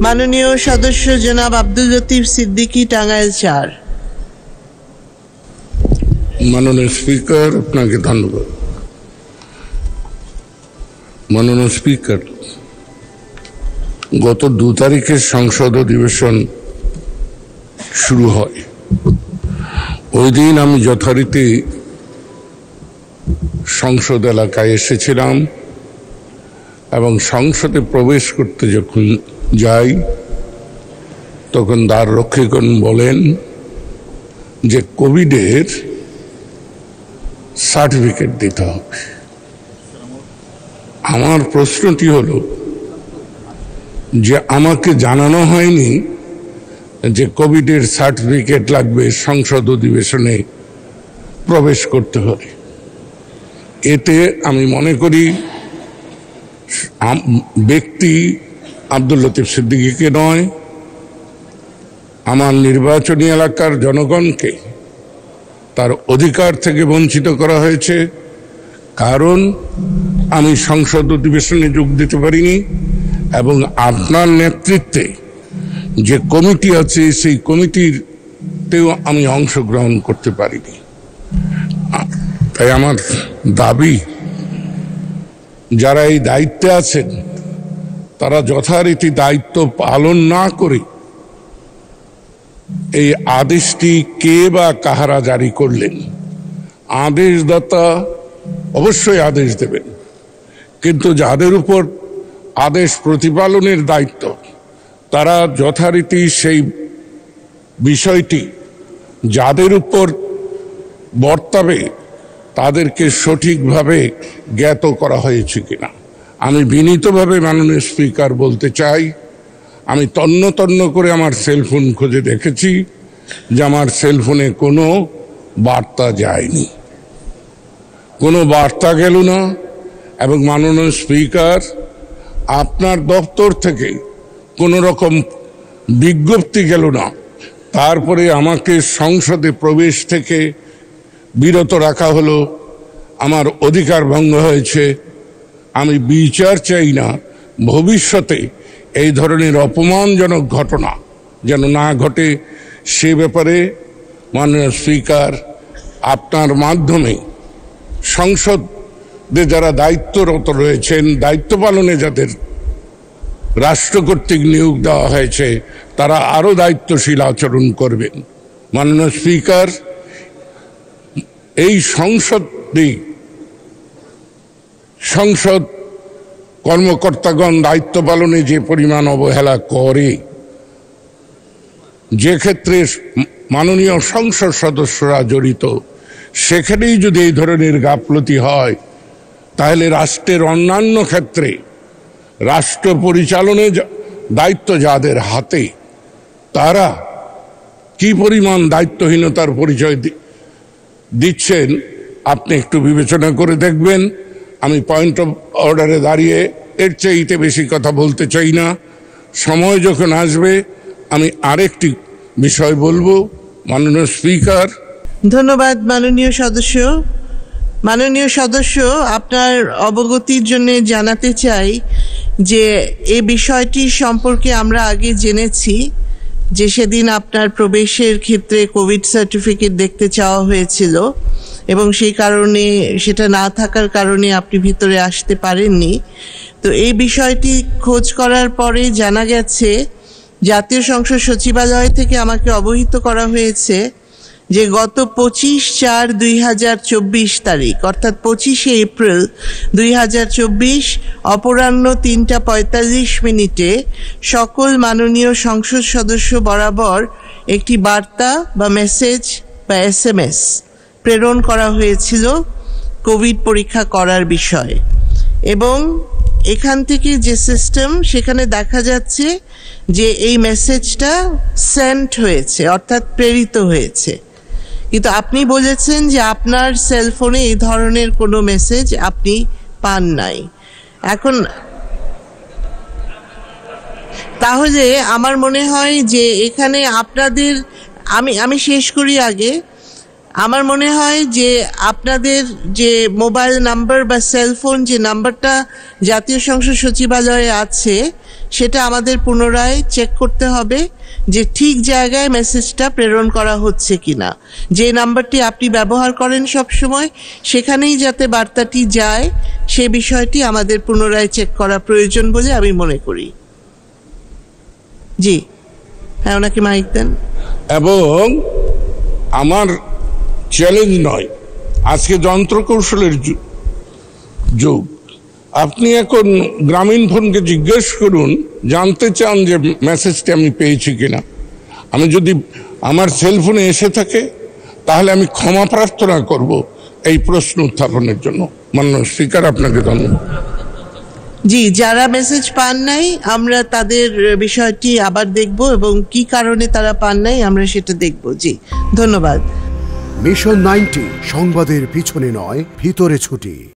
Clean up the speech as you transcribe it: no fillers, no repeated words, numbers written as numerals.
মাননীয় সদস্য জনাব আব্দুল লতিফ সিদ্দিকী, টাঙ্গাইল ৪। মাননীয় স্পিকার, আপনাকে ধন্যবাদ। মাননীয় স্পিকার, গত 2 তারিখে সংসদ অধিবেশন শুরু হয়। ওই দিন আমি যথারীতি সংসদ এলাকায় এসেছিলাম এবং সংসদে প্রবেশ করতে যখন যাই তখন দ্বার রক্ষীগণ বলেন যে কোভিডের সার্টিফিকেট দিতে হবে। আমার প্রশ্নটি হলো যে আমাকে জানানো হয়নি যে কোভিডের সার্টিফিকেট লাগবে সংসদ অধিবেশনে প্রবেশ করতে হলে। এতে আমি মনে করি ব্যক্তি আব্দুল লতিফ সিদ্দিকীকে নয়, আমার নির্বাচনী এলাকার জনগণকে তার অধিকার থেকে বঞ্চিত করা হয়েছে। কারণ আমি সংসদ অধিবেশনে যোগ দিতে পারিনি এবং আপনার নেতৃত্বে যে কমিটি আছে সেই কমিটিতেও আমি অংশগ্রহণ করতে পারিনি। তাই আমার দাবি, যারা এই দায়িত্বে আছেন তারা যথারীতি দায়িত্ব পালন না করে এই আদেশটি কে বা কাহারা জারি করলেন। আদেশদাতা অবশ্যই আদেশ দেবেন, কিন্তু যাদের উপর আদেশ প্রতিপালনের দায়িত্ব তারা যথারীতি সেই বিষয়টি যাদের উপর বর্তাবে তাদেরকে সঠিকভাবে জ্ঞাত করা হয়েছে কিনা। আমি বিনীতভাবে মাননীয় স্পিকার বলতে চাই, আমি তন্ন তন্ন করে আমার সেলফোন খুঁজে দেখেছি যে আমার সেলফোনে কোনো বার্তা যায়নি, কোনো বার্তা গেল না। এবং মাননীয় স্পিকার, আপনার দপ্তর থেকে কোনো রকম বিজ্ঞপ্তি গেল না, তারপরে আমাকে সংসদে প্রবেশ থেকে বিরত রাখা হলো, আমার অধিকার ভঙ্গ হয়েছে। আমি বিচার চাই না, ভবিষ্যতে এই ধরনের অপমানজনক ঘটনা যেন না ঘটে সে ব্যাপারে মাননীয় স্পিকার আপনার মাধ্যমে সংসদে যারা দায়িত্বরত রয়েছেন, দায়িত্ব পালনে যাদের রাষ্ট্র কর্তৃক নিয়োগ দেওয়া হয়েছে তারা আরও দায়িত্বশীল আচরণ করবেন। মাননীয় স্পিকার, এই সংসদ কর্মকর্তাগণ দায়িত্ব পালনে যে পরিমাণ অবহেলা করে, যে ক্ষেত্রে মাননীয় সংসদ সদস্যরা জড়িত, সেখানেই যদি এই ধরনের গাফলতি হয় তাহলে রাষ্ট্রের অন্যান্য ক্ষেত্রে রাষ্ট্র পরিচালনের দায়িত্ব যাদের হাতে তারা কি পরিমাণ দায়িত্বহীনতার পরিচয় দিচ্ছেন আপনি একটু বিবেচনা করে দেখবেন। আমি পয়েন্ট অফ অর্ডারে দাঁড়িয়ে এর চাইতে বেশি কথা বলতে চাই না। সময় যখন আসবে আমি আরেকটি বিষয় বলবো। মাননীয় স্পিকার, ধন্যবাদ মাননীয় সদস্য। মাননীয় সদস্য, আপনার অবগতির জন্য জানাতে চাই যে এই বিষয়টি সম্পর্কে আমরা আগে জেনেছি যে সেদিন আপনার প্রবেশের ক্ষেত্রে কোভিড সার্টিফিকেট দেখতে চাওয়া হয়েছিল এবং সেই কারণে সেটা না থাকার কারণে আপনি ভিতরে আসতে পারেননি। তো এই বিষয়টি খোঁজ করার পরে জানা গেছে, জাতীয় সংসদ সচিবালয় থেকে আমাকে অবহিত করা হয়েছে যে গত 25/4/2024 তারিখ অর্থাৎ 25শে এপ্রিল 2024 অপরাহ্ন 3:45 সকল মাননীয় সংসদ সদস্য বরাবর একটি বার্তা বা মেসেজ বা SMS প্রেরণ করা হয়েছিল কোভিড পরীক্ষা করার বিষয়ে। এবং এখান থেকে যে সিস্টেম, সেখানে দেখা যাচ্ছে যে এই মেসেজটা সেন্ট হয়েছে অর্থাৎ প্রেরিত হয়েছে, কিন্তু আপনি বলেছেন যে আপনার সেলফোনে এই ধরনের কোনো মেসেজ আপনি পান নাই। এখন তাহলে আমার মনে হয় যে এখানে আপনাদের, আমি শেষ করি আগে, আমার মনে হয় যে আপনাদের যে মোবাইল নাম্বার বা সেলফোন যে নাম্বারটা জাতীয় সংসদ সচিবালয়ে আছে সেটা আমাদের পুনরায় চেক করতে হবে যে ঠিক জায়গায় মেসেজটা প্রেরণ করা হচ্ছে কিনা। যে নাম্বারটি আপনি ব্যবহার করেন সব সময়, সেখানেই যাতে বার্তাটি যায় সে বিষয়টি আমাদের পুনরায় চেক করা প্রয়োজন বলে আমি মনে করি। জি হ্যাঁ, ওনাকে মাইক দেন। এবং আমার চ্যালেঞ্জ নয়, আজকে যন্ত্রকৌশলের যুগ। আপনি এখন গ্রামীণ ফোনকে জিজ্ঞেস করুন, জানতে চান যে মেসেজটি আমি পেয়েছি কিনা। আমি যদি আমার সেলফোনে এসে থাকে তাহলে আমি ক্ষমা প্রার্থনা করব এই প্রশ্ন উত্থাপনের জন্য। মাননীয় স্পিকার, আপনাকে ধন্যবাদ। জি, যারা মেসেজ পান নাই আমরা তাদের বিষয়টি আবার দেখব এবং কি কারণে তারা পান নাই আমরা সেটা দেখব। জি ধন্যবাদ। মিশন 90 সংবাদের পিছনে নয়, ভিতরে ছুটি।